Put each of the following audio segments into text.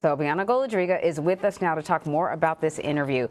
So Bianna Golodryga is with us now to talk more about this interview.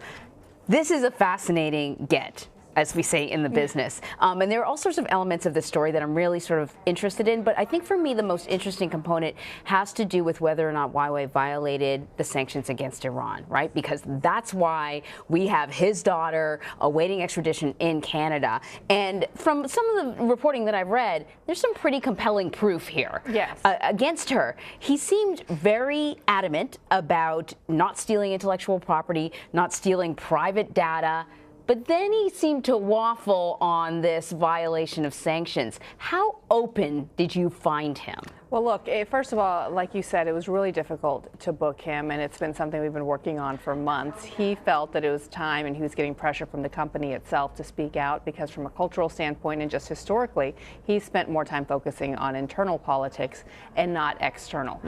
This is a fascinating get, as we say in the business. And there are all sorts of elements of this story that I'm really sort of interested in. But I think for me, the most interesting component has to do with whether or not Huawei violated the sanctions against Iran, right? Because that's why we have his daughter awaiting extradition in Canada. And from some of the reporting that I've read, there's some pretty compelling proof here against her. He seemed very adamant about not stealing intellectual property, not stealing private data. But then he seemed to waffle on this violation of sanctions. How open did you find him? Well, look, first of all, like you said, it was really difficult to book him, and it's been something we've been working on for months. He felt that it was time, and he was getting pressure from the company itself to speak out, because from a cultural standpoint and just historically, he spent more time focusing on internal politics and not external.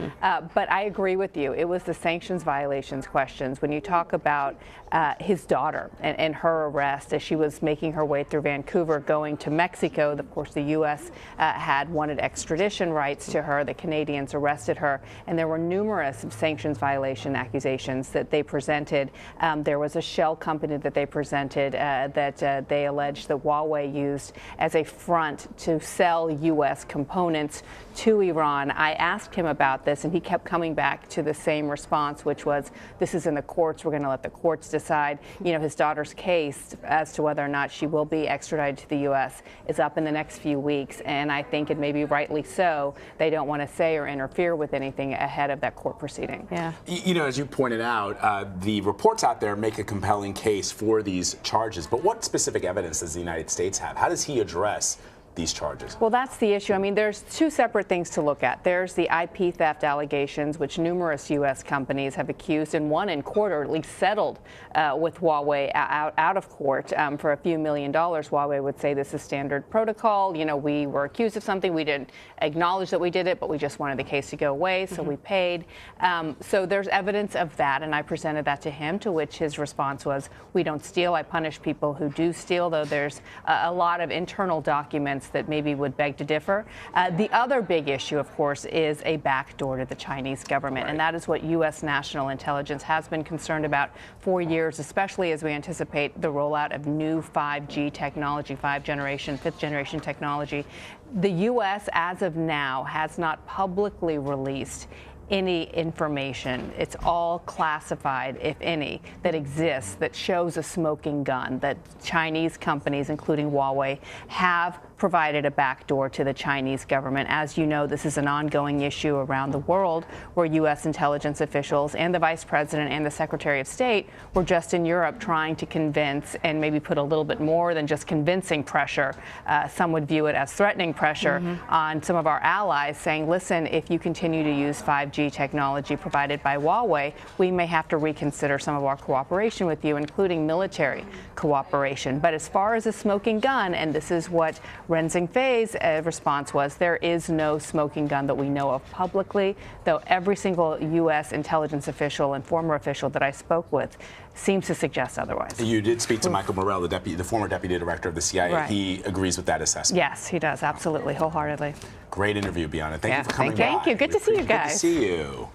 But I agree with you. It was the sanctions violations questions. When you talk about his daughter and her arrest as she was making her way through Vancouver, going to Mexico, of course, the U.S. Had wanted extradition rights to her. The Canadians arrested her, and there were numerous sanctions violation accusations that they presented. There was a shell company that they presented that they alleged that Huawei used as a front to sell U.S. components to Iran. I asked him about this, and he kept coming back to the same response, which was, this is in the courts. We're going to let the courts decide. You know, his daughter's case as to whether or not she will be extradited to the U.S. is up in the next few weeks, and I think it may be rightly so. They don't want to say or interfere with anything ahead of that court proceeding. Yeah. You know, as you pointed out, the reports out there make a compelling case for these charges. But what specific evidence does the United States have? How does he address these charges? Well, that's the issue. I mean, there's two separate things to look at. There's the IP theft allegations, which numerous U.S. companies have accused and won in court, or at least settled with Huawei out of court for a few $1 million. Huawei would say this is standard protocol. You know, we were accused of something. We didn't acknowledge that we did it, but we just wanted the case to go away, so we paid. So there's evidence of that, and I presented that to him, to which his response was, we don't steal. I punish people who do steal, though there's a lot of internal documents that maybe would beg to differ. The other big issue, of course, is a backdoor to the Chinese government, and that is what U.S. national intelligence has been concerned about for years, especially as we anticipate the rollout of new 5G technology, fifth generation technology. The U.S., as of now, has not publicly released any information. It's all classified, if any, that exists that shows a smoking gun that Chinese companies, including Huawei, have provided a backdoor to the Chinese government. As you know, this is an ongoing issue around the world, where U.S. intelligence officials and the Vice President and the Secretary of State were just in Europe trying to convince and maybe put a little bit more than just convincing pressure. Some would view it as threatening pressure on some of our allies, saying, listen, if you continue to use 5G technology provided by Huawei, we may have to reconsider some of our cooperation with you, including military cooperation. But as far as a smoking gun, and this is what Ren Zhengfei's response was, there is no smoking gun that we know of publicly, though every single U.S. intelligence official and former official that I spoke with seems to suggest otherwise. You did speak to Michael Morrell, the former deputy director of the CIA. Right. He agrees with that assessment. Yes, he does, absolutely, wholeheartedly. Great interview, Bianna. Thank you for coming by. Thank you. Good to see you guys. Good to see you.